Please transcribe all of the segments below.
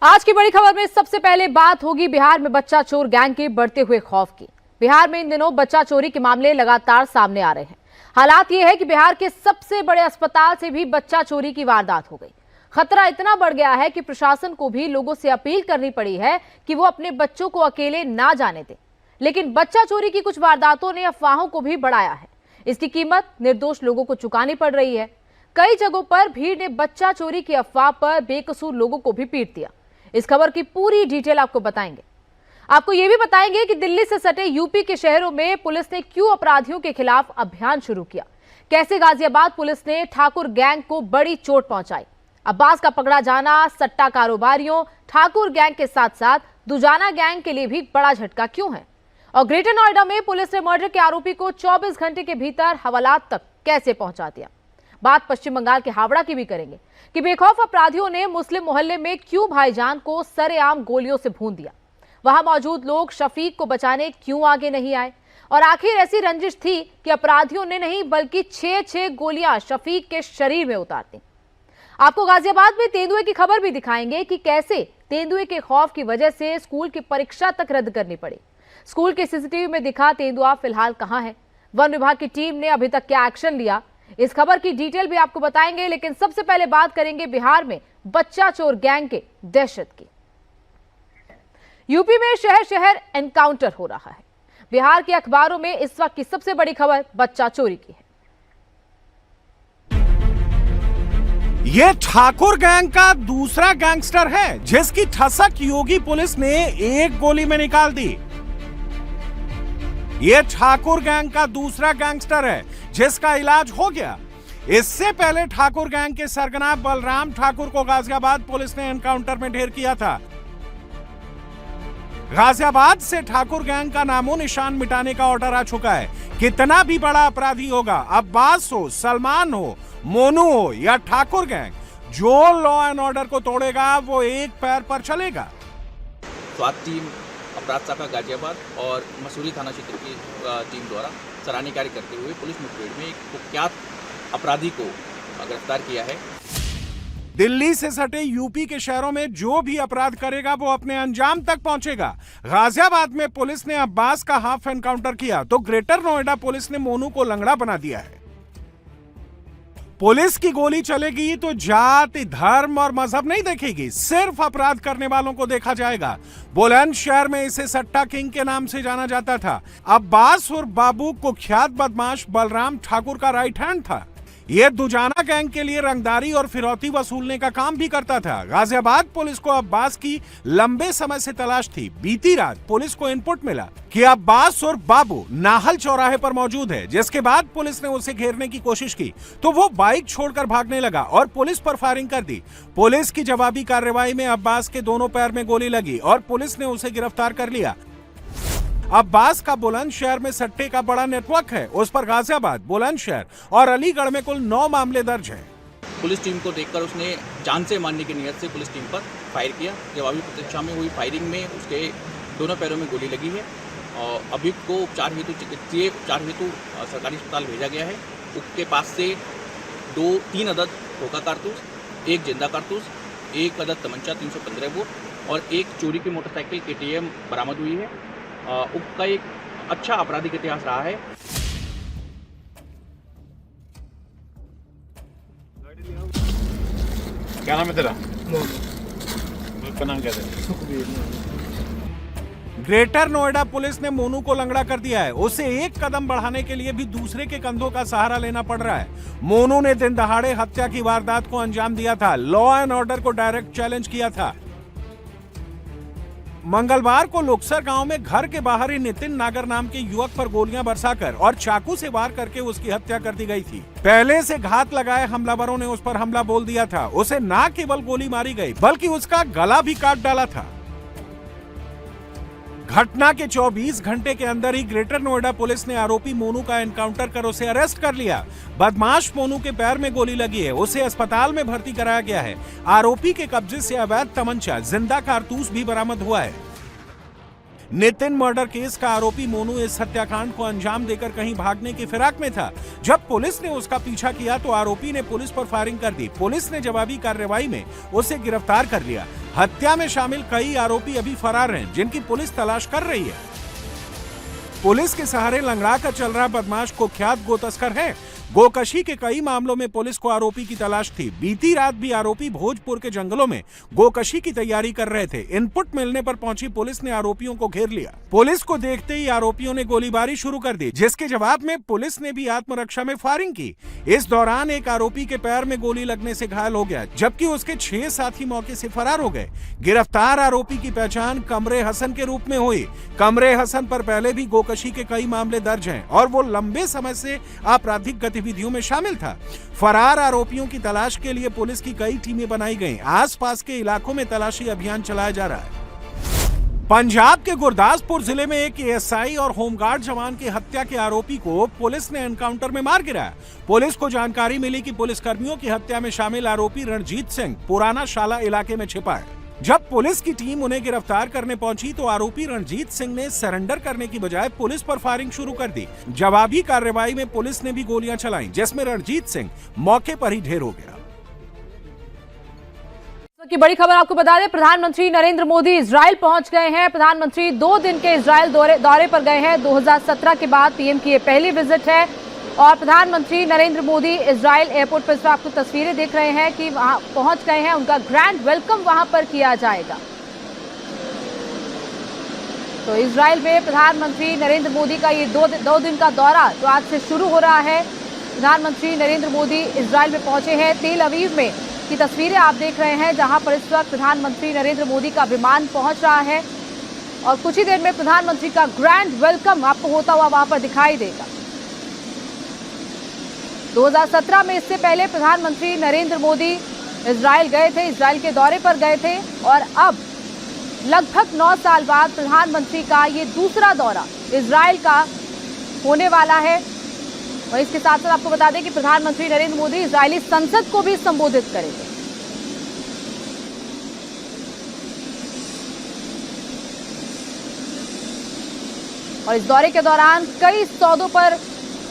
आज की बड़ी खबर में सबसे पहले बात होगी बिहार में बच्चा चोर गैंग के बढ़ते हुए खौफ की। बिहार में इन दिनों बच्चा चोरी के मामले लगातार सामने आ रहे हैं। हालात ये है कि बिहार के सबसे बड़े अस्पताल से भी बच्चा चोरी की वारदात हो गई। खतरा इतना बढ़ गया है कि प्रशासन को भी लोगों से अपील करनी पड़ी है कि वो अपने बच्चों को अकेले ना जाने दें। लेकिन बच्चा चोरी की कुछ वारदातों ने अफवाहों को भी बढ़ाया है। इसकी कीमत निर्दोष लोगों को चुकानी पड़ रही है। कई जगहों पर भीड़ ने बच्चा चोरी की अफवाह पर बेकसूर लोगों को भी पीट दिया। इस खबर की पूरी डिटेल आपको बताएंगे। आपको यह भी बताएंगे कि दिल्ली से सटे यूपी के शहरों में पुलिस ने क्यों अपराधियों के खिलाफ अभियान शुरू किया, कैसे गाजियाबाद पुलिस ने ठाकुर गैंग को बड़ी चोट पहुंचाई। अब्बास का पकड़ा जाना सट्टा कारोबारियों, ठाकुर गैंग के साथ साथ दुजाना गैंग के लिए भी बड़ा झटका क्यों है, और ग्रेटर नोएडा में पुलिस ने मर्डर के आरोपी को 24 घंटे के भीतर हवालात तक कैसे पहुंचा दिया। बात पश्चिम बंगाल के हावड़ा की भी करेंगे कि बेखौफ अपराधियों ने मुस्लिम मोहल्ले में क्यों भाईजान को सरेआम गोलियों से भून दिया। वहां मौजूद लोग शफीक को बचाने क्यों आगे नहीं आए, और आखिर ऐसी रंजिश थी कि अपराधियों ने नहीं बल्कि 6 गोलियां शफीक के शरीर में उतार दी। आपको गाजियाबाद में तेंदुए की खबर भी दिखाएंगे कि कैसे तेंदुए के खौफ की वजह से स्कूल की परीक्षा तक रद्द करनी पड़ी। स्कूल के सीसीटीवी में दिखा तेंदुआ फिलहाल कहां है, वन विभाग की टीम ने अभी तक क्या एक्शन लिया, इस खबर की डिटेल भी आपको बताएंगे। लेकिन सबसे पहले बात करेंगे बिहार में बच्चा चोर गैंग के दहशत की। यूपी में शहर शहर एनकाउंटर हो रहा है। बिहार के अखबारों में इस वक्त की सबसे बड़ी खबर बच्चा चोरी की है। ये ठाकुर गैंग का दूसरा गैंगस्टर है जिसकी ठसक योगी पुलिस ने एक गोली में निकाल दी। ये ठाकुर गैंग का दूसरा गैंगस्टर है जिसका इलाज हो गया। इससे पहले ठाकुर गैंग के सरगना बलराम ठाकुर को गाजियाबाद पुलिस ने एनकाउंटर में ढेर किया था। गाजियाबाद से ठाकुर गैंग का नामो निशान मिटाने का ऑर्डर आ चुका है। कितना भी बड़ा अपराधी होगा, अब्बास हो, सलमान हो, मोनू हो या ठाकुर गैंग, जो लॉ एंड ऑर्डर को तोड़ेगा वो एक पैर पर चलेगा। स्वात टीम, अपराध शाखा गाजियाबाद और मसूरी थाना क्षेत्र की टीम द्वारा सराहनीय कार्य करते हुए पुलिस मुठभेड़ में एक कुख्यात अपराधी को गिरफ्तार किया है। दिल्ली से सटे यूपी के शहरों में जो भी अपराध करेगा वो अपने अंजाम तक पहुंचेगा। गाजियाबाद में पुलिस ने अब्बास का हाफ एनकाउंटर किया तो ग्रेटर नोएडा पुलिस ने मोनू को लंगड़ा बना दिया है। पुलिस की गोली चलेगी तो जात, धर्म और मजहब नहीं देखेगी, सिर्फ अपराध करने वालों को देखा जाएगा। बुलंदशहर में इसे सट्टा किंग के नाम से जाना जाता था। अब्बास और बाबू कुख्यात बदमाश बलराम ठाकुर का राइट हैंड था। यह दुजाना गैंग के लिए रंगदारी और फिरौती वसूलने का काम भी करता था। गाजियाबाद पुलिस को अब्बास की लंबे समय से तलाश थी। बीती रात पुलिस को इनपुट मिला कि अब्बास और बाबू नाहल चौराहे पर मौजूद है, जिसके बाद पुलिस ने उसे घेरने की कोशिश की तो वो बाइक छोड़कर भागने लगा और पुलिस पर फायरिंग कर दी। पुलिस की जवाबी कार्रवाई में अब्बास के दोनों पैर में गोली लगी और पुलिस ने उसे गिरफ्तार कर लिया। अब्बास का बुलंदशहर में सट्टे का बड़ा नेटवर्क है। उस पर गाजियाबाद, बुलंदशहर और अलीगढ़ में कुल 9 मामले दर्ज हैं। पुलिस टीम को देखकर उसने जान से मारने की नीयत से पुलिस टीम पर फायर किया। जवाबी प्रतीक्षा में हुई फायरिंग में उसके दोनों पैरों में गोली लगी है और अभियुक्त को चिकित्सीय उपचार हेतु सरकारी अस्पताल भेजा गया है। उसके पास से 3 अदद खोखा कारतूस, 1 जिंदा कारतूस, 1 अदद तमंचा 315 बोर और 1 चोरी की मोटरसाइकिल KTM बरामद हुई है। उसका एक अच्छा आपराधिक इतिहास रहा है। क्या नाम है तेरा? उसका नाम क्या है? ग्रेटर नोएडा पुलिस ने मोनू को लंगड़ा कर दिया है। उसे एक कदम बढ़ाने के लिए भी दूसरे के कंधों का सहारा लेना पड़ रहा है। मोनू ने दिन दहाड़े हत्या की वारदात को अंजाम दिया था, लॉ एंड ऑर्डर को डायरेक्ट चैलेंज किया था। मंगलवार को लोकसर गांव में घर के बाहर ही नितिन नागर नाम के युवक पर गोलियां बरसाकर और चाकू से वार करके उसकी हत्या कर दी गई थी। पहले से घात लगाए हमलावरों ने उस पर हमला बोल दिया था। उसे न केवल गोली मारी गई बल्कि उसका गला भी काट डाला था। घटना के 24 घंटे के अंदर ही ग्रेटर नोएडा पुलिस ने आरोपी मोनू का एनकाउंटर कर उसे अरेस्ट कर लिया। बदमाश मोनू के पैर में गोली लगी है, उसे अस्पताल में भर्ती कराया गया है। आरोपी के कब्जे से अवैध तमंचा, जिंदा कारतूस भी बरामद हुआ है। नितिन मर्डर केस का आरोपी मोनू इस हत्याकांड को अंजाम देकर कहीं भागने की फिराक में था। जब पुलिस ने उसका पीछा किया तो आरोपी ने पुलिस पर फायरिंग कर दी। पुलिस ने जवाबी कार्रवाई में उसे गिरफ्तार कर लिया। हत्या में शामिल कई आरोपी अभी फरार हैं, जिनकी पुलिस तलाश कर रही है। पुलिस के सहारे लंगड़ा कर चल रहा बदमाश कुख्यात गोतस्कर है। गोकशी के कई मामलों में पुलिस को आरोपी की तलाश थी। बीती रात भी आरोपी भोजपुर के जंगलों में गोकशी की तैयारी कर रहे थे। इनपुट मिलने पर पहुंची पुलिस ने आरोपियों को घेर लिया। पुलिस को देखते ही आरोपियों ने गोलीबारी शुरू कर दी, जिसके जवाब में पुलिस ने भी आत्मरक्षा में फायरिंग की। इस दौरान एक आरोपी के पैर में गोली लगने से घायल हो गया, जबकि उसके 6 साथी मौके से फरार हो गए। गिरफ्तार आरोपी की पहचान कमरे हसन के रूप में हुई। कमरे हसन पर पहले भी गोकशी के कई मामले दर्ज हैं और वो लंबे समय से आपराधिक गतिविधियों में शामिल था। फरार आरोपियों की तलाश के लिए पुलिस की कई टीमें बनाई गईं। आसपास के इलाकों में तलाशी अभियान चलाया जा रहा है। पंजाब के गुरदासपुर जिले में एक एएसआई और होमगार्ड जवान की हत्या के आरोपी को पुलिस ने एनकाउंटर में मार गिराया। पुलिस को जानकारी मिली कि पुलिसकर्मियों की हत्या में शामिल आरोपी रणजीत सिंह पुराना शाला इलाके में छिपा है। जब पुलिस की टीम उन्हें गिरफ्तार करने पहुंची तो आरोपी रणजीत सिंह ने सरेंडर करने की बजाय पुलिस पर फायरिंग शुरू कर दी। जवाबी कार्रवाई में पुलिस ने भी गोलियां चलाईं, जिसमें रणजीत सिंह मौके पर ही ढेर हो गया। की बड़ी खबर आपको बता दें, प्रधानमंत्री नरेंद्र मोदी इजराइल पहुंच गए हैं। प्रधानमंत्री 2 दिन के इजराइल दौरे पर गए हैं। 2017 के बाद पीएम की ये पहली विजिट है और प्रधानमंत्री नरेंद्र मोदी इजराइल एयरपोर्ट पर आपको तस्वीरें देख रहे हैं कि वहां पहुंच गए हैं। उनका ग्रैंड वेलकम वहां पर किया जाएगा। तो इजराइल में प्रधानमंत्री नरेंद्र मोदी का ये दो दिन का दौरा जो आज से शुरू हो रहा है। प्रधानमंत्री नरेंद्र मोदी इजराइल में पहुंचे हैं। तेल अवीव में की तस्वीरें आप देख रहे हैं, जहां पर इस वक्त प्रधानमंत्री नरेंद्र मोदी का विमान पहुंच रहा है और कुछ ही देर में प्रधानमंत्री का ग्रैंड वेलकम आपको होता हुआ वहां पर दिखाई देगा। 2017 में इससे पहले प्रधानमंत्री नरेंद्र मोदी इजराइल गए थे, इजराइल के दौरे पर गए थे और अब लगभग 9 साल बाद प्रधानमंत्री का ये दूसरा दौरा इजराइल का होने वाला है। और इसके साथ साथ आपको बता दें कि प्रधानमंत्री नरेंद्र मोदी इजरायली संसद को भी संबोधित करेंगे। और इस दौरे के दौरान कई सौदों पर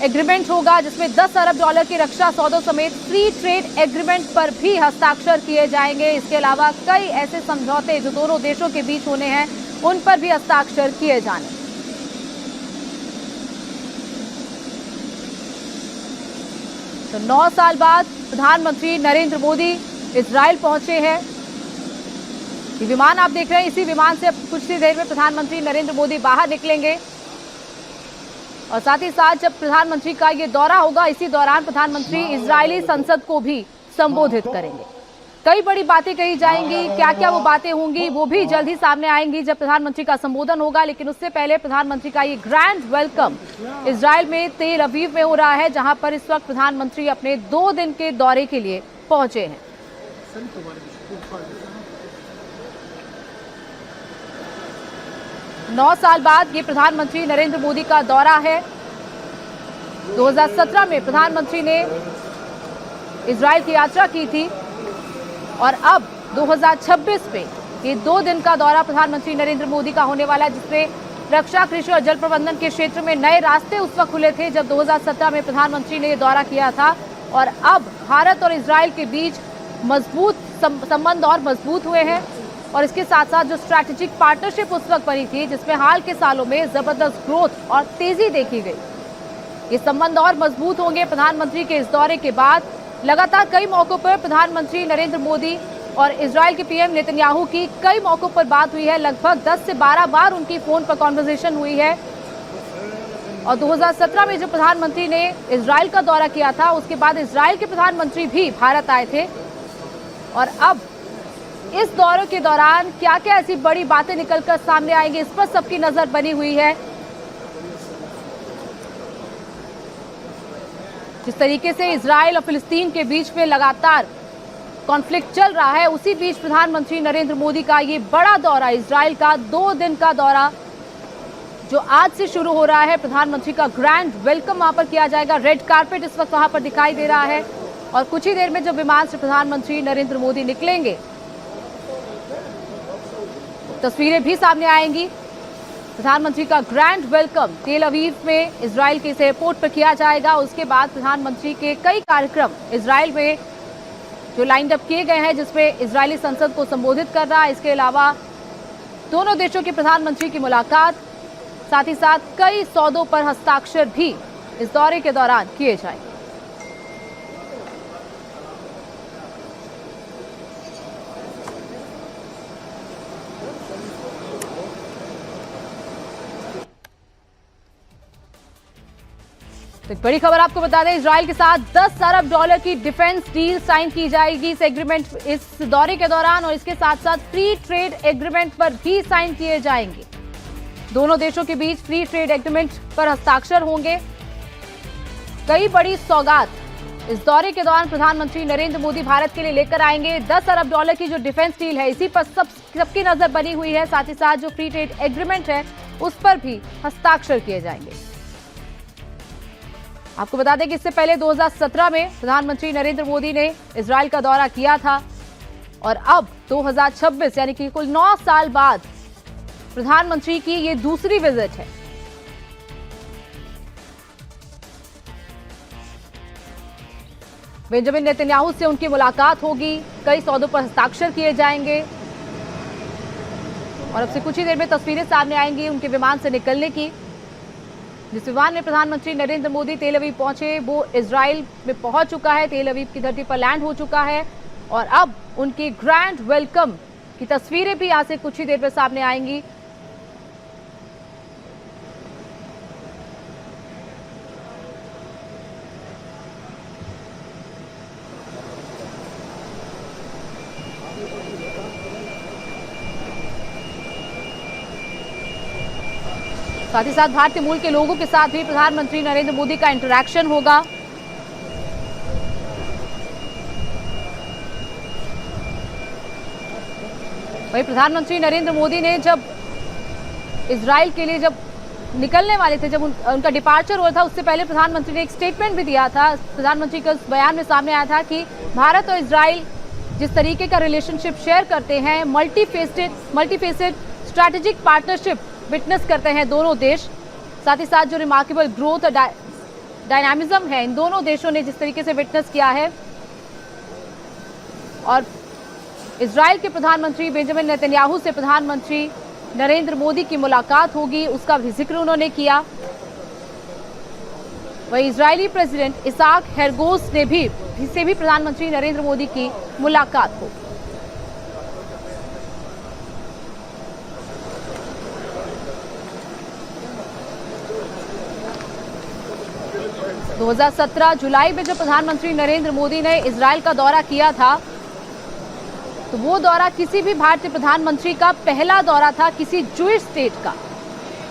एग्रीमेंट होगा, जिसमें $10 अरब की रक्षा सौदों समेत फ्री ट्रेड एग्रीमेंट पर भी हस्ताक्षर किए जाएंगे। इसके अलावा कई ऐसे समझौते जो दोनों देशों के बीच होने हैं, उन पर भी हस्ताक्षर किए जाने। तो 9 साल बाद प्रधानमंत्री नरेंद्र मोदी इजराइल पहुंचे हैं। ये विमान आप देख रहे हैं, इसी विमान से अब कुछ ही देर में प्रधानमंत्री नरेंद्र मोदी बाहर निकलेंगे और साथ ही साथ जब प्रधानमंत्री का ये दौरा होगा, इसी दौरान प्रधानमंत्री इजरायली संसद को भी संबोधित करेंगे। कई बड़ी बातें कही जाएंगी, क्या क्या वो बातें होंगी वो भी जल्द ही सामने आएंगी जब प्रधानमंत्री का संबोधन होगा। लेकिन उससे पहले प्रधानमंत्री का ये ग्रैंड वेलकम इजराइल में तेल अवीव में हो रहा है, जहां पर इस वक्त प्रधानमंत्री अपने 2 दिन के दौरे के लिए पहुंचे हैं। 9 साल बाद ये प्रधानमंत्री नरेंद्र मोदी का दौरा है। 2017 में प्रधानमंत्री ने इजराइल की यात्रा की थी और अब 2026 में ये 2 दिन का दौरा प्रधानमंत्री नरेंद्र मोदी का होने वाला है, जिसमें रक्षा, कृषि और जल प्रबंधन के क्षेत्र में नए रास्ते उस वक्त खुले थे जब 2017 में प्रधानमंत्री ने ये दौरा किया था। और अब भारत और इजराइल के बीच मजबूत संबंध और मजबूत हुए हैं और इसके साथ साथ जो स्ट्रैटेजिक पार्टनरशिप उस वक्त बनी थी, जिसमें हाल के सालों में जबरदस्त ग्रोथ और तेजी देखी गई, ये संबंध और मजबूत होंगे प्रधानमंत्री के इस दौरे के बाद। लगातार कई मौकों पर प्रधानमंत्री नरेंद्र मोदी और इजराइल के पीएम नेतन्याहू की कई मौकों पर बात हुई है। लगभग 10 से 12 बार उनकी फोन पर कॉन्वर्सेशन हुई है। और 2017 में जब प्रधानमंत्री ने इजराइल का दौरा किया था, उसके बाद इजराइल के प्रधानमंत्री भी भारत आए थे। और अब इस दौरे के दौरान क्या क्या ऐसी बड़ी बातें निकलकर सामने आएंगी, इस पर सबकी नजर बनी हुई है। जिस तरीके से इजराइल और फिलिस्तीन के बीच में लगातार कॉन्फ्लिक्ट चल रहा है, उसी बीच प्रधानमंत्री नरेंद्र मोदी का ये बड़ा दौरा, इजराइल का 2 दिन का दौरा जो आज से शुरू हो रहा है, प्रधानमंत्री का ग्रैंड वेलकम वहां पर किया जाएगा। रेड कारपेट इस वक्त वहां पर दिखाई दे रहा है और कुछ ही देर में जब विमान से प्रधानमंत्री नरेंद्र मोदी निकलेंगे, तस्वीरें भी सामने आएंगी। प्रधानमंत्री का ग्रैंड वेलकम तेल अवीव में इजराइल के इस एयरपोर्ट पर किया जाएगा। उसके बाद प्रधानमंत्री के कई कार्यक्रम इजराइल में जो लाइंड अप किए गए हैं, जिसमें इजरायली संसद को संबोधित कर रहा है। इसके अलावा दोनों देशों के प्रधानमंत्री की मुलाकात, साथ ही साथ कई सौदों पर हस्ताक्षर भी इस दौरे के दौरान किए जाएंगे। तो एक बड़ी खबर आपको बता दें, इजराइल के साथ 10 अरब डॉलर की डिफेंस डील साइन की जाएगी इस एग्रीमेंट इस दौरे के दौरान, और इसके साथ साथ फ्री ट्रेड एग्रीमेंट पर भी साइन किए जाएंगे। दोनों देशों के बीच फ्री ट्रेड एग्रीमेंट पर हस्ताक्षर होंगे। कई बड़ी सौगात इस दौरे के दौरान प्रधानमंत्री नरेंद्र मोदी भारत के लिए लेकर आएंगे। 10 अरब डॉलर की जो डिफेंस डील है, इसी पर सबकी नजर बनी हुई है। साथ ही साथ जो फ्री ट्रेड एग्रीमेंट है, उस पर भी हस्ताक्षर किए जाएंगे। आपको बता दें कि इससे पहले 2017 में प्रधानमंत्री नरेंद्र मोदी ने इजराइल का दौरा किया था, और अब 2026 यानी कि कुल 9 साल बाद प्रधानमंत्री की ये दूसरी विजिट है। बेंजामिन नेतन्याहू से उनकी मुलाकात होगी, कई सौदों पर हस्ताक्षर किए जाएंगे, और अब से कुछ ही देर में तस्वीरें सामने आएंगी उनके विमान से निकलने की। जिस विमान में प्रधानमंत्री नरेंद्र मोदी तेल अवीव पहुंचे, वो इजराइल में पहुंच चुका है, तेल अवीव की धरती पर लैंड हो चुका है, और अब उनकी ग्रैंड वेलकम की तस्वीरें भी यहां से कुछ ही देर में सामने आएंगी। साथ ही साथ भारतीय मूल के लोगों के साथ भी प्रधानमंत्री नरेंद्र मोदी का इंटरैक्शन होगा। वहीं प्रधानमंत्री नरेंद्र मोदी ने जब इजराइल के लिए जब निकलने वाले थे, जब उनका डिपार्चर हुआ था, उससे पहले प्रधानमंत्री ने एक स्टेटमेंट भी दिया था। प्रधानमंत्री के उस बयान में सामने आया था कि भारत और इजराइल जिस तरीके का रिलेशनशिप शेयर करते हैं, मल्टीफेसेड स्ट्रैटेजिक पार्टनरशिप विटनेस करते हैं दोनों देश। साथ ही साथ जो रिमार्केबल ग्रोथ और डायनामिज्म है, इन दोनों देशों ने जिस तरीके से विटनेस किया है, और इजराइल के प्रधानमंत्री बेंजामिन नेतन्याहू से प्रधानमंत्री नरेंद्र मोदी की मुलाकात होगी, उसका भी जिक्र उन्होंने किया। वहीं इजरायली प्रेसिडेंट इसाक हेरगोज ने भी प्रधानमंत्री नरेंद्र मोदी की मुलाकात होगी। 2017 जुलाई में जब प्रधानमंत्री नरेंद्र मोदी ने इजराइल का दौरा किया था, तो वो दौरा किसी भी भारतीय प्रधानमंत्री का पहला दौरा था किसी जूइश स्टेट का,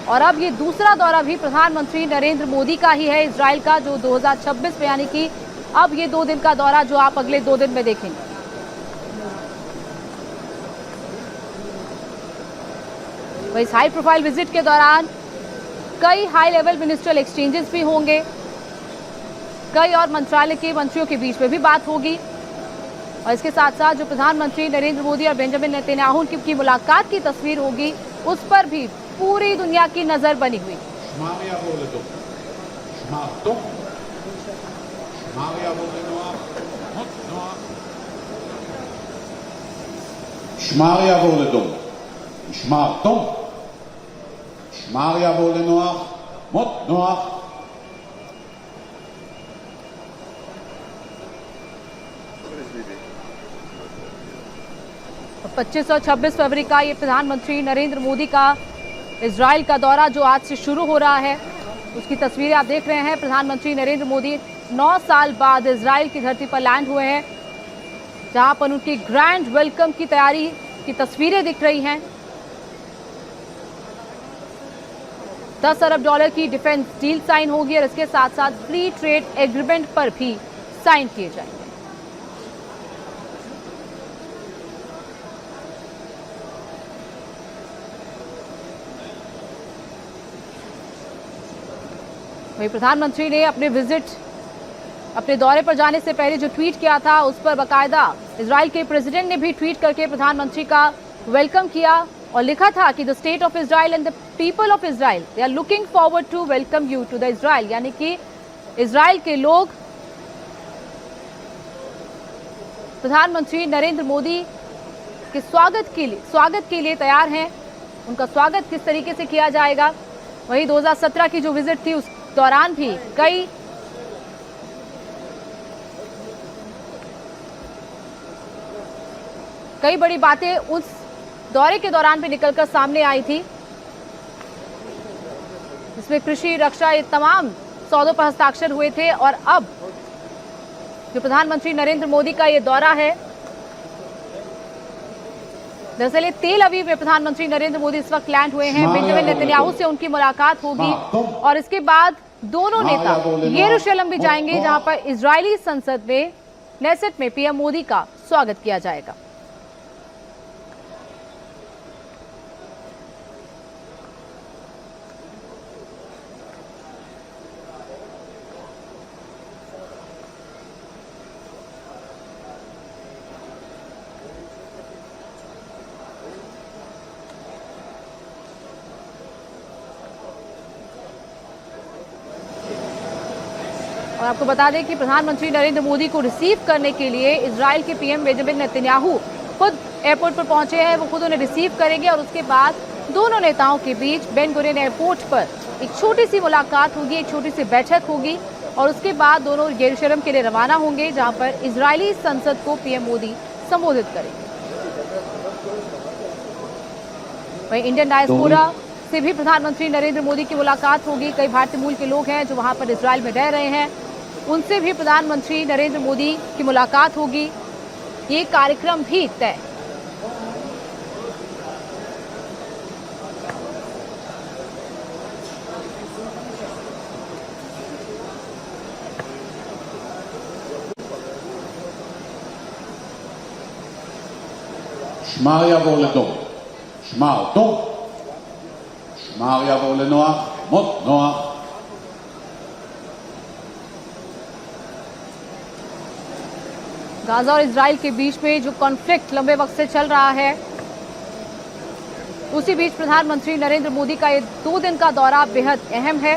और अब ये दूसरा दौरा भी प्रधानमंत्री नरेंद्र मोदी का ही है इजराइल का, जो 2026 में, यानी कि अब ये 2 दिन का दौरा जो आप अगले 2 दिन में देखेंगे। वही इस हाई प्रोफाइल विजिट के दौरान कई हाई लेवल मिनिस्ट्रियल एक्सचेंजेस भी होंगे, कई और मंत्रालय के मंत्रियों के बीच में भी बात होगी, और इसके साथ साथ जो प्रधानमंत्री नरेंद्र मोदी और बेंजामिन नेतन्याहू की मुलाकात की तस्वीर होगी, उस पर भी पूरी दुनिया की नजर बनी हुई। שמר יעבור לדום, משמר דום, שמר יעבור לנוח, מות נוח. और 25 और 26 फरवरी का ये प्रधानमंत्री नरेंद्र मोदी का इजराइल का दौरा जो आज से शुरू हो रहा है, उसकी तस्वीरें आप देख रहे हैं। प्रधानमंत्री नरेंद्र मोदी 9 साल बाद इजराइल की धरती पर लैंड हुए हैं, जहां पर उनकी ग्रैंड वेलकम की तैयारी की तस्वीरें दिख रही हैं। 10 अरब डॉलर की डिफेंस डील साइन होगी, और इसके साथ साथ फ्री ट्रेड एग्रीमेंट पर भी साइन किए जाएंगे। वहीं प्रधानमंत्री ने अपने दौरे पर जाने से पहले जो ट्वीट किया था, उस पर बाकायदा इजराइल के प्रेसिडेंट ने भी ट्वीट करके प्रधानमंत्री का वेलकम किया, और लिखा था कि the state of Israel and the people of Israel they are looking forward to welcome you to the Israel, यानी कि इजराइल के लोग प्रधानमंत्री नरेंद्र मोदी के स्वागत के लिए तैयार हैं। उनका स्वागत किस तरीके से किया जाएगा। वहीं 2017 की जो विजिट थी उस दौरान भी कई बड़ी बातें उस दौरे के दौरान भी निकलकर सामने आई थी, जिसमें कृषि, रक्षा, ये तमाम सौदों पर हस्ताक्षर हुए थे। और अब जो प्रधानमंत्री नरेंद्र मोदी का ये दौरा है, दरअसल ये तेल अवीव में प्रधानमंत्री नरेंद्र मोदी इस वक्त लैंड हुए हैं। बेंजामिन नेतन्याहू से उनकी मुलाकात होगी और इसके बाद दोनों नेता यरूशलेम भी जाएंगे, जहां पर इजरायली संसद में नेसेट में पीएम मोदी का स्वागत किया जाएगा। और आपको बता दें कि प्रधानमंत्री नरेंद्र मोदी को रिसीव करने के लिए इजराइल के पीएम बेंजामिन नेतन्याहू खुद एयरपोर्ट पर पहुंचे हैं। वो खुद उन्हें रिसीव करेंगे और उसके बाद दोनों नेताओं के बीच बेन गुरियन एयरपोर्ट पर एक छोटी सी मुलाकात होगी, एक छोटी सी बैठक होगी और उसके बाद दोनों यरूशलेम के लिए रवाना होंगे, जहां पर इजरायली संसद को पीएम मोदी संबोधित करेंगे। वहीं इंडियन डायस्पोरा से भी प्रधानमंत्री नरेंद्र मोदी की मुलाकात होगी। कई भारतीय मूल के लोग हैं जो वहां पर इजराइल में रह रहे हैं, उनसे भी प्रधानमंत्री नरेंद्र मोदी की मुलाकात होगी। ये कार्यक्रम भी तय। שמר יבוא לדום, שמר דום, שמר יבוא לנוח, מות נוח. गाजा और इजराइल के बीच में जो कॉन्फ्लिक्ट लंबे वक्त से चल रहा है, उसी बीच प्रधानमंत्री नरेंद्र मोदी का ये 2 दिन का दौरा बेहद अहम है।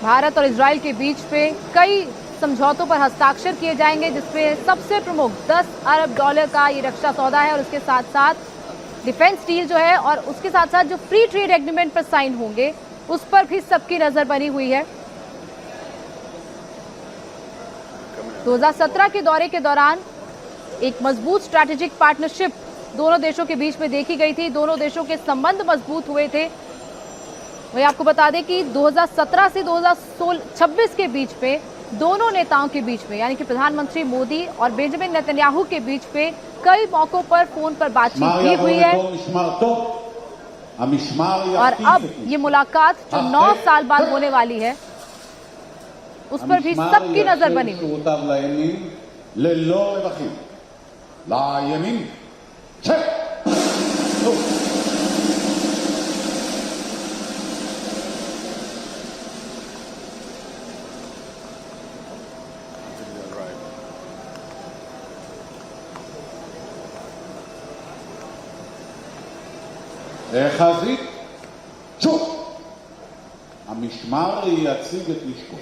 भारत और इजराइल के बीच में कई समझौतों पर हस्ताक्षर किए जाएंगे, जिसमें सबसे प्रमुख $10 अरब का ये रक्षा सौदा है और उसके साथ साथ डिफेंस डील जो है और उसके साथ साथ जो फ्री ट्रेड एग्रीमेंट पर साइन होंगे उस पर भी सबकी नजर बनी हुई है। 2017 के दौरे के दौरान एक मजबूत स्ट्रैटेजिक पार्टनरशिप दोनों देशों के बीच में देखी गई थी। दोनों देशों के संबंध मजबूत हुए थे। वही आपको बता दें कि 2017 से 2026 के बीच में दोनों नेताओं के बीच में, यानी कि प्रधानमंत्री मोदी और बेंजामिन नेतन्याहू के बीच में कई मौकों पर फोन पर बातचीत भी हुई है। और अब ये मुलाकात जो 9 साल बाद होने वाली है, उस पर भी सबकी नजर बनी हुई। חזית, שוב, המשמר יציג את נשקו.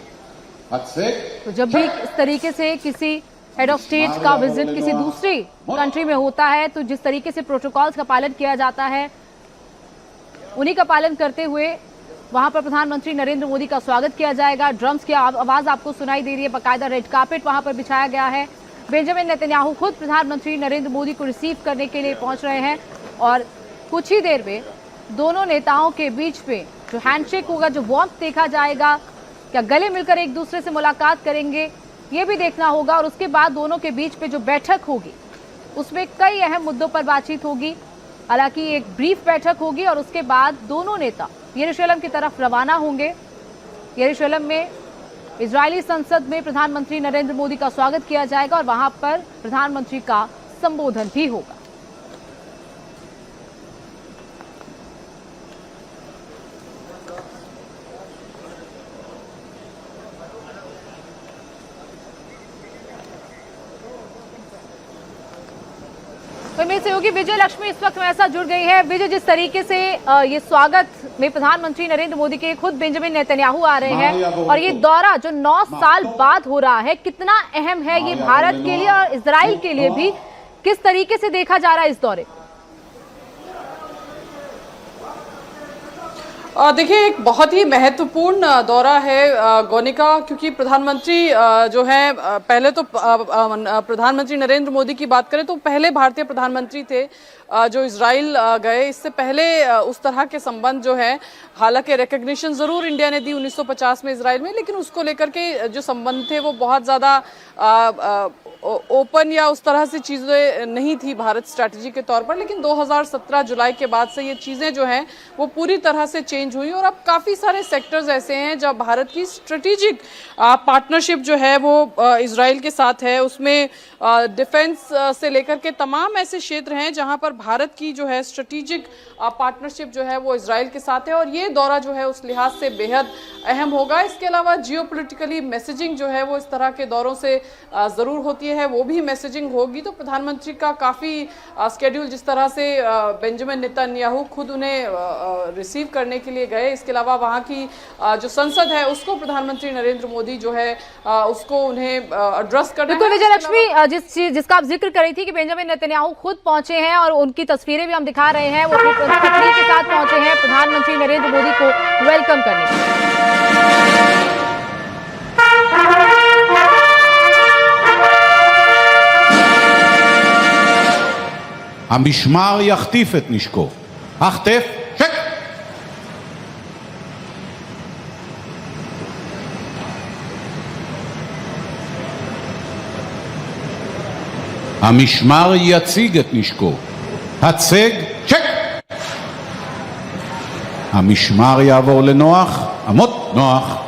तो जब भी इस तरीके से किसी हेड ऑफ स्टेट का विजिट किसी दूसरी कंट्री में होता है, तो जिस तरीके से प्रोटोकॉल्स का पालन किया जाता है, उन्हीं का पालन करते हुए वहां पर प्रधानमंत्री नरेंद्र मोदी का स्वागत किया जाएगा। ड्रम्स की आवाज आपको सुनाई दे रही है। बाकायदा रेड कार्पेट वहां पर बिछाया गया है। बेंजामिन नेतन्याहू खुद प्रधानमंत्री नरेंद्र मोदी को रिसीव करने के लिए पहुंच रहे हैं और कुछ ही देर में दोनों नेताओं के बीच में जो हैंडशेक होगा, जो वार्मथ देखा जाएगा, क्या गले मिलकर एक दूसरे से मुलाकात करेंगे, ये भी देखना होगा। और उसके बाद दोनों के बीच में जो बैठक होगी उसमें कई अहम मुद्दों पर बातचीत होगी। हालांकि एक ब्रीफ बैठक होगी और उसके बाद दोनों नेता यरूशलेम की तरफ रवाना होंगे। यरूशलेम में इजरायली संसद में प्रधानमंत्री नरेंद्र मोदी का स्वागत किया जाएगा और वहां पर प्रधानमंत्री का संबोधन भी होगा। तो मेरे सहयोगी विजय लक्ष्मी इस वक्त हमारे साथ जुड़ गई है। विजय, जिस तरीके से ये स्वागत में प्रधानमंत्री नरेंद्र मोदी के खुद बेंजामिन नेतन्याहू आ रहे हैं और ये दौरा जो 9 साल बाद हो रहा है, कितना अहम है ये भारत के लिए और इजराइल के लिए भी, किस तरीके से देखा जा रहा है इस दौरे? देखिए, एक बहुत ही महत्वपूर्ण दौरा है गोनिका, क्योंकि प्रधानमंत्री जो है, पहले तो प्रधानमंत्री नरेंद्र मोदी की बात करें तो पहले भारतीय प्रधानमंत्री थे जो इजराइल गए। इससे पहले उस तरह के संबंध जो है, हालांकि रिकग्निशन जरूर इंडिया ने दी 1950 में इजराइल में, लेकिन उसको लेकर के जो संबंध थे वो बहुत ज्यादा ओपन या उस तरह से चीजें नहीं थी भारत स्ट्रैटेजी के तौर पर। लेकिन 2017 जुलाई के बाद से ये चीजें जो हैं वो पूरी तरह से चेंज हुई और अब काफी सारे सेक्टर्स ऐसे हैं जब भारत की स्ट्रेटेजिक पार्टनरशिप जो है वो इजराइल के साथ है। उसमें डिफेंस से लेकर के तमाम ऐसे क्षेत्र हैं जहां पर भारत की जो है स्ट्रेटेजिक पार्टनरशिप जो है वो इजराइल के साथ है और ये दौरा जो है उस लिहाज से बेहद अहम होगा। इसके अलावा जियोपॉलिटिकली मैसेजिंग जो है वो इस तरह के दौरों से जरूर होती है, वो भी मैसेजिंग होगी। तो प्रधानमंत्री का काफी स्केड्यूल, जिस तरह से बेंजामिन नेतन्याहू खुद उन्हें रिसीव करने के लिए गए, इसके अलावा वहां की जो संसद है उसको प्रधानमंत्री नरेंद्र मोदी जो है उसको उन्हें एड्रेस करना है। विजय लक्ष्मी, जिसका आप जिक्र कर रही थी कि बेंजामिन नेतन्याहू खुद पहुंचे हैं और उनकी तस्वीरें भी हम दिखा रहे हैं, वो अपनी पत्नी के साथ पहुंचे हैं प्रधानमंत्री नरेंद्र मोदी को वेलकम करने के लिए। המשמר יחטיף את נשקו. החטף, שק! המשמר יציג את נשקו. הצג, שק! המשמר יעבור לנוח, עמוד נוח.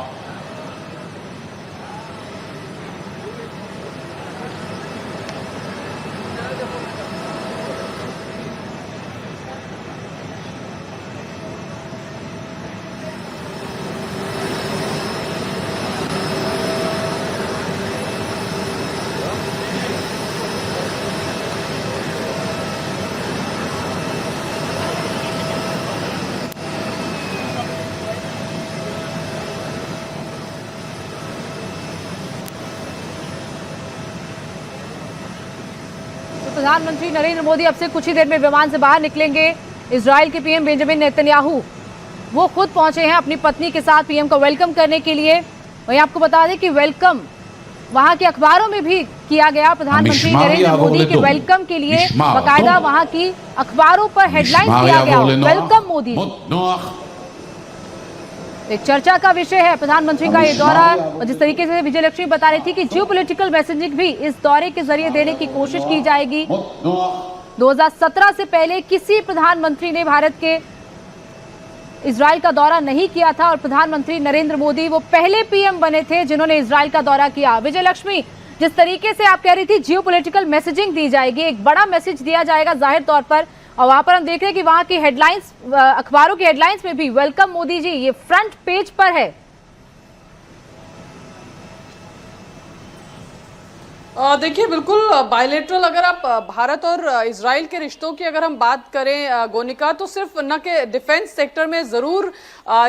प्रधानमंत्री नरेंद्र मोदी अब से कुछ ही देर में विमान से बाहर निकलेंगे। इजराइल के पीएम बेंजामिन नेतन्याहू वो खुद पहुंचे हैं अपनी पत्नी के साथ पीएम का वेलकम करने के लिए। वहीं आपको बता दें कि वेलकम वहां के अखबारों में भी किया गया। प्रधानमंत्री नरेंद्र मोदी के वेलकम के लिए बाकायदा वहां की अखबारों पर हेडलाइन किया गया, वेलकम मोदी। एक चर्चा का विषय है प्रधानमंत्री का ये दौरा, और जिस तरीके से विजय लक्ष्मी बता रही थी कि जियोपॉलिटिकल मैसेजिंग भी इस दौरे के जरिए देने की कोशिश की जाएगी। 2017 से पहले किसी प्रधानमंत्री ने भारत के इजराइल का दौरा नहीं किया था और प्रधानमंत्री नरेंद्र मोदी वो पहले पीएम बने थे जिन्होंने इजराइल का दौरा किया। विजय लक्ष्मी, जिस तरीके से आप कह रही थी जियोपॉलिटिकल मैसेजिंग दी जाएगी, एक बड़ा मैसेज दिया जाएगा जाहिर तौर पर, और वहां पर हम देख रहे हैं कि वहां की हेडलाइंस, अखबारों की हेडलाइंस में भी वेलकम मोदी जी ये फ्रंट पेज पर है। देखिए, बिल्कुल बायलेटरल अगर आप भारत और इजराइल के रिश्तों की अगर हम बात करें गोनिका, तो सिर्फ न के डिफेंस सेक्टर में ज़रूर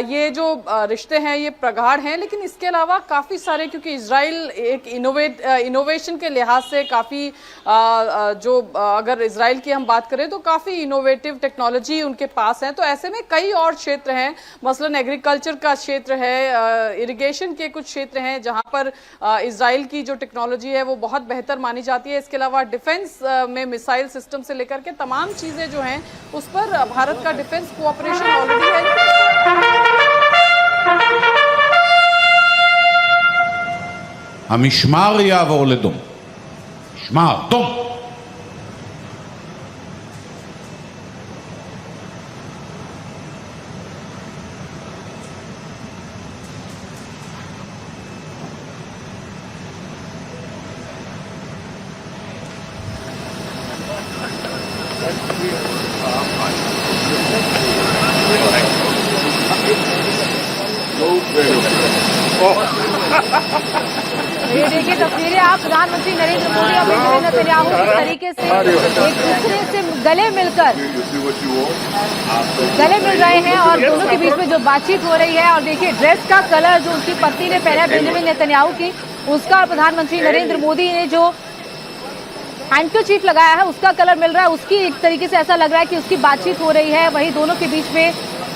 ये जो रिश्ते हैं ये प्रगाढ़ हैं, लेकिन इसके अलावा काफ़ी सारे, क्योंकि इजराइल एक इनोवेशन के लिहाज से काफ़ी जो अगर इजराइल की हम बात करें तो काफ़ी इनोवेटिव टेक्नोलॉजी उनके पास है। तो ऐसे में कई और क्षेत्र हैं, मसलन एग्रीकल्चर का क्षेत्र है, इरिगेशन के कुछ क्षेत्र हैं जहाँ पर इजराइल की जो टेक्नोलॉजी है वो बहुत बेहतर मानी जाती है। इसके अलावा डिफेंस में मिसाइल सिस्टम से लेकर के तमाम चीजें जो हैं उस पर भारत का डिफेंस कोऑपरेशन ऑलरेडी है। המשמר יעבור לדום. משמר, דום. ये देखिए तस्वीरें आप, प्रधानमंत्री नरेंद्र मोदी और बेंजामिन नेतन्याहू किस तरीके से एक दूसरे से गले मिल रहे हैं और दोनों के बीच में जो बातचीत हो रही है। और देखिए ड्रेस का कलर जो उनकी पत्नी ने पहना है बेंजामिन नेतन्याहू की, उसका, और प्रधानमंत्री नरेंद्र मोदी ने जो हैंडकरचीफ लगाया है उसका कलर मिल रहा है। उसकी एक तरीके से ऐसा लग रहा है कि उसकी बातचीत हो रही है। वहीं दोनों के बीच में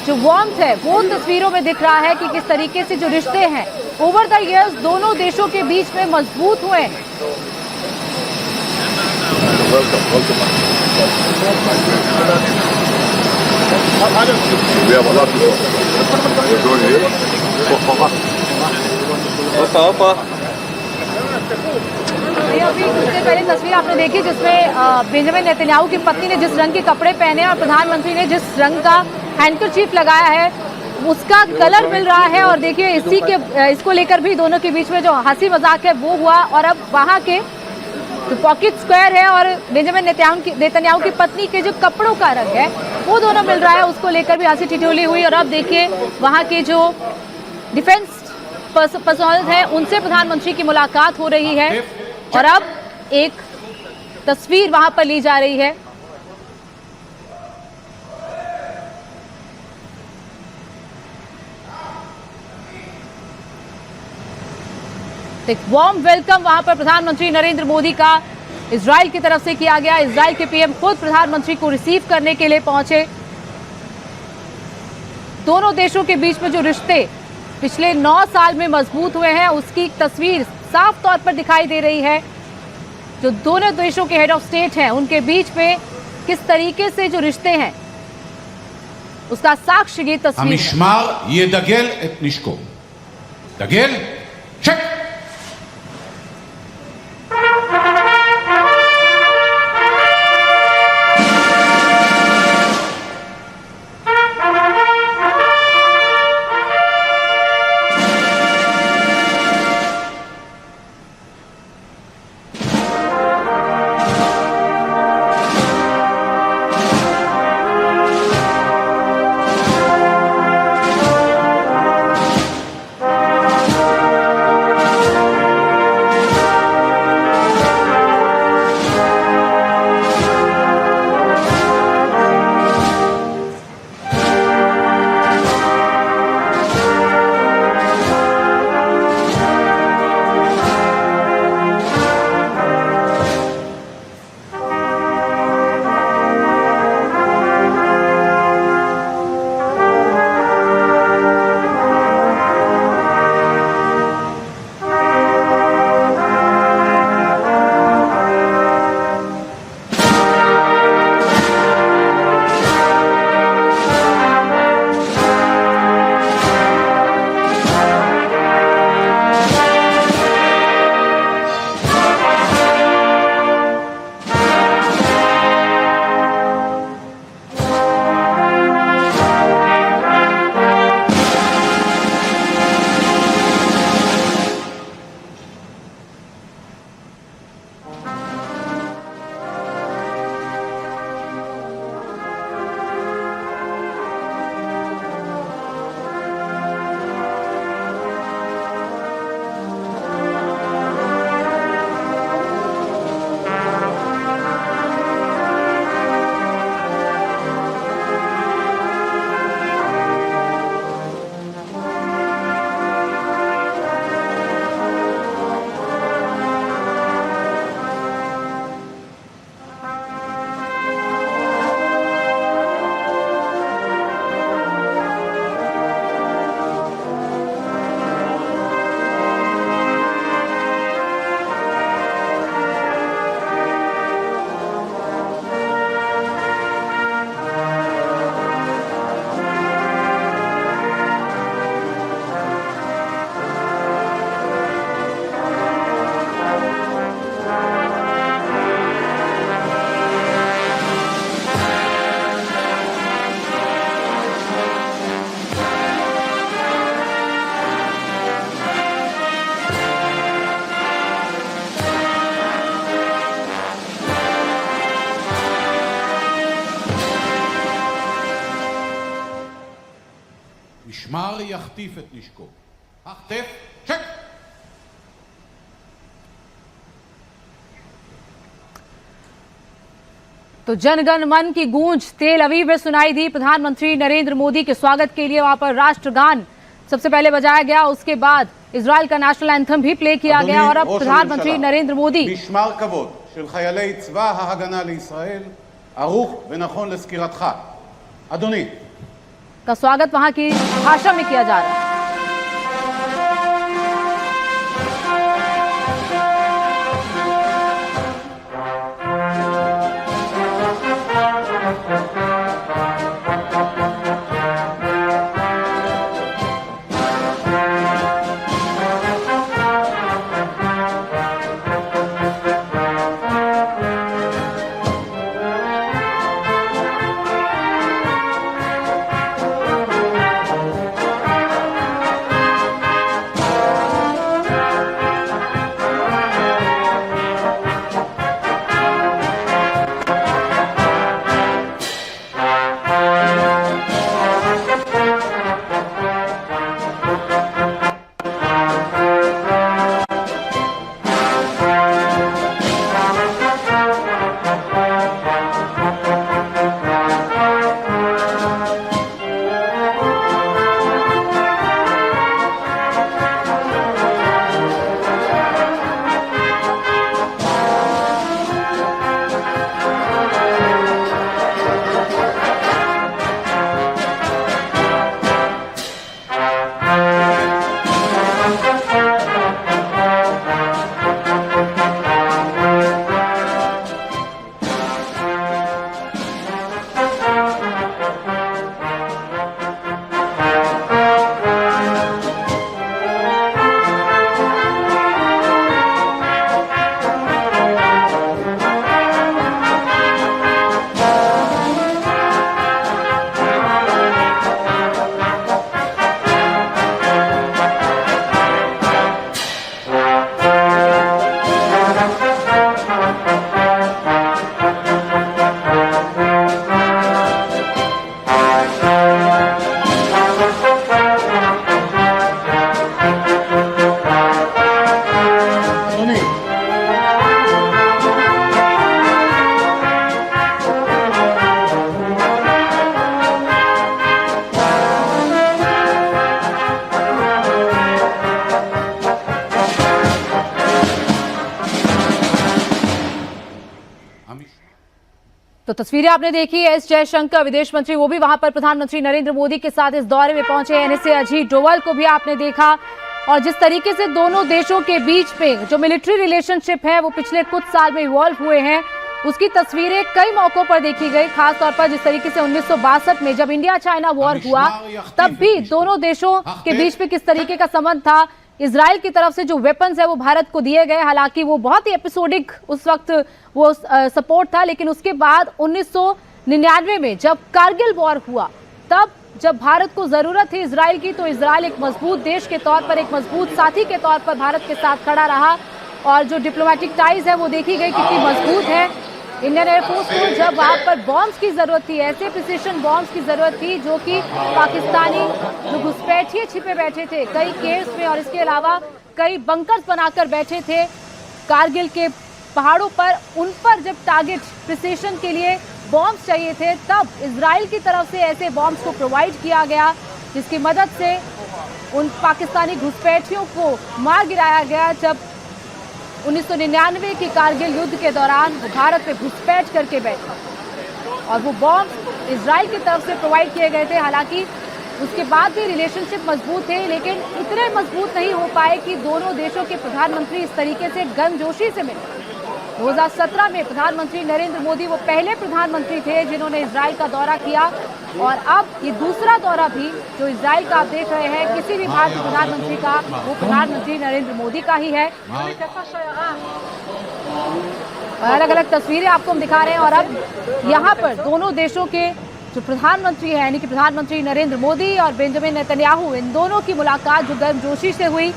जो वार्मथ है वो तस्वीरों में दिख रहा है कि किस तरीके से जो रिश्ते हैं ओवर द इयर्स दोनों देशों के बीच में मजबूत हुए हैं। अभी कुछ देर पहले तस्वीर आपने देखी जिसमें बेंजामिन नेतन्याहू की पत्नी ने जिस रंग के कपड़े पहने और प्रधानमंत्री ने जिस रंग का हैंडकरचीफ लगाया है उसका कलर मिल रहा है। और देखिए इसको लेकर भी दोनों के बीच में जो हंसी मजाक है वो हुआ। और अब वहां के जो पॉकेट स्क्वायर है और बेंजामिन नेतन्याहू की पत्नी के जो कपड़ों का रंग है वो दोनों मिल रहा है, उसको लेकर भी हंसी ठिठोली हुई। और अब देखिए वहां के जो डिफेंस पर्सनल है उनसे प्रधानमंत्री की मुलाकात हो रही है और अब एक तस्वीर वहां पर ली जा रही है। एक वार्म वेलकम वहां पर प्रधानमंत्री नरेंद्र मोदी का इजराइल की तरफ से किया गया। इजराइल के पीएम खुद प्रधानमंत्री को रिसीव करने के लिए पहुंचे। दोनों देशों के बीच में जो रिश्ते पिछले 9 साल में मजबूत हुए हैं उसकी तस्वीर साफ तौर पर दिखाई दे रही है। जो दोनों देशों के हेड ऑफ स्टेट हैं उनके बीच में किस तरीके से जो रिश्ते हैं उसका साक्ष्य ये तस्वीर। המשמר ידגל את נשקו. דגל, צ'ק. המשמר יחטיף את נשקו. החטף, צ'ק. तो जनगण मन की गूंज तेल अवीव में सुनाई दी। प्रधानमंत्री नरेंद्र मोदी के स्वागत के लिए वहां पर राष्ट्रगान सबसे पहले बजाया गया, उसके बाद इजराइल का नेशनल एंथम भी प्ले किया गया और अब प्रधानमंत्री नरेंद्र मोदी משמר כבוד של חיילי צבא ההגנה לישראל ערוך ונכון לסקירתך. אדוני, का स्वागत वहां की भाषा में किया जा रहा है। तो तस्वीरें आपने देखी। एस जयशंकर विदेश मंत्री, वो भी वहां पर प्रधानमंत्री नरेंद्र मोदी के साथ इस दौरे में पहुंचे। एनएसए अजीत डोवाल को भी आपने देखा और जिस तरीके से दोनों देशों के बीच में जो मिलिट्री रिलेशनशिप है वो पिछले कुछ साल में इवॉल्व हुए हैं, उसकी तस्वीरें कई मौकों पर देखी गई। खासतौर पर जिस तरीके से 1962 में जब इंडिया चाइना वॉर हुआ तब भी दोनों देशों के बीच में किस तरीके का संबंध था। इजराइल की तरफ से जो वेपन्स है वो भारत को दिए गए, हालांकि वो बहुत ही एपिसोडिक उस वक्त वो सपोर्ट था, लेकिन उसके बाद 1999 में जब कारगिल वॉर हुआ तब जब भारत को जरूरत थी इजराइल की, तो इजराइल एक मजबूत देश के तौर पर, एक मजबूत साथी के तौर पर भारत के साथ खड़ा रहा और जो डिप्लोमेटिक टाइज है वो देखी गई कितनी मजबूत है। इंडियन एयरफोर्स को जब वहां पर बॉम्ब्स की जरूरत थी, ऐसे प्रिसिशन बॉम्ब्स की जरूरत थी जो कि पाकिस्तानी जो घुसपैठिए छिपे बैठे थे कई केव्स में और इसके अलावा कई बंकर्स बनाकर बैठे थे कारगिल के पहाड़ों पर, उन पर जब टारगेट प्रिसिशन के लिए बॉम्ब्स चाहिए थे तब इजराइल की तरफ से ऐसे बॉम्ब्स को प्रोवाइड किया गया, जिसकी मदद से उन पाकिस्तानी घुसपैठियों को मार गिराया गया। जब 1999 के कारगिल युद्ध के दौरान वो भारत में घुसपैठ करके बैठा और वो बॉम्ब इजराइल की तरफ से प्रोवाइड किए गए थे। हालांकि उसके बाद भी रिलेशनशिप मजबूत थे, लेकिन इतने मजबूत नहीं हो पाए कि दोनों देशों के प्रधानमंत्री इस तरीके से गर्मजोशी से मिले। 2017 में प्रधानमंत्री नरेंद्र मोदी वो पहले प्रधानमंत्री थे जिन्होंने इजराइल का दौरा किया और अब ये दूसरा दौरा भी जो इजराइल का आप देख रहे हैं किसी भी भारतीय प्रधानमंत्री का, वो प्रधानमंत्री नरेंद्र मोदी का ही है। अलग अलग तस्वीरें आपको हम दिखा रहे हैं और अब यहाँ पर दोनों देशों के जो प्रधानमंत्री है यानी कि प्रधानमंत्री नरेंद्र मोदी और बेंजामिन नेतन्याहू, इन दोनों की मुलाकात जो गर्मजोशी से हुई,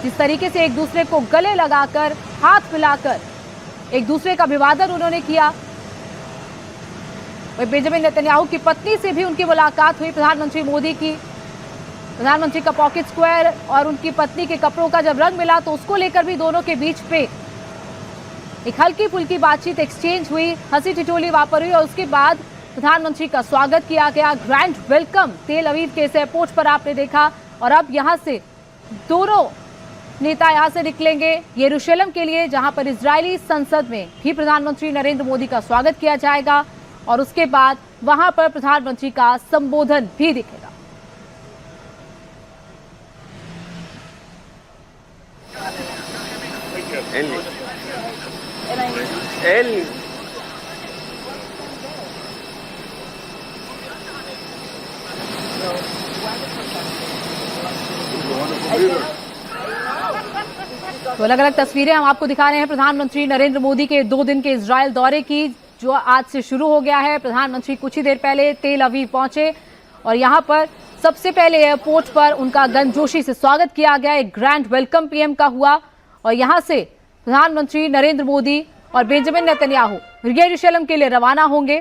जिस तरीके से एक दूसरे को गले लगाकर, हाथ मिलाकर एक दूसरे का अभिवादन उन्होंने किया। वही बेंजामिन नेतन्याहू की पत्नी से भी उनकी मुलाकात हुई प्रधानमंत्री मोदी की। प्रधानमंत्री का पॉकेट स्क्वायर और उनकी पत्नी के कपड़ों का जब रंग मिला तो उसको लेकर भी दोनों के बीच पे एक हल्की फुल्की बातचीत एक्सचेंज हुई, हंसी ठिठोली वापर हुई और उसके बाद प्रधानमंत्री का स्वागत किया गया। ग्रैंड वेलकम तेल अवीव के इस एयरपोर्ट पर आपने देखा और अब यहां से दोनों नेता यहां से निकलेंगे यरूशलेम के लिए, जहां पर इजरायली संसद में भी प्रधानमंत्री नरेंद्र मोदी का स्वागत किया जाएगा और उसके बाद वहां पर प्रधानमंत्री का संबोधन भी दिखेगा। तो अलग अलग तस्वीरें हम आपको दिखा रहे हैं प्रधानमंत्री नरेंद्र मोदी के 2 दिन के इजरायल दौरे की, जो आज से शुरू हो गया है। प्रधानमंत्री कुछ ही देर पहले तेल अवीव पहुंचे और यहां पर सबसे पहले एयरपोर्ट पर उनका गर्मजोशी से स्वागत किया गया। एक ग्रैंड वेलकम पीएम का हुआ और यहां से प्रधानमंत्री नरेंद्र मोदी और बेंजामिन नेतन्याहू यरूशलेम के लिए रवाना होंगे।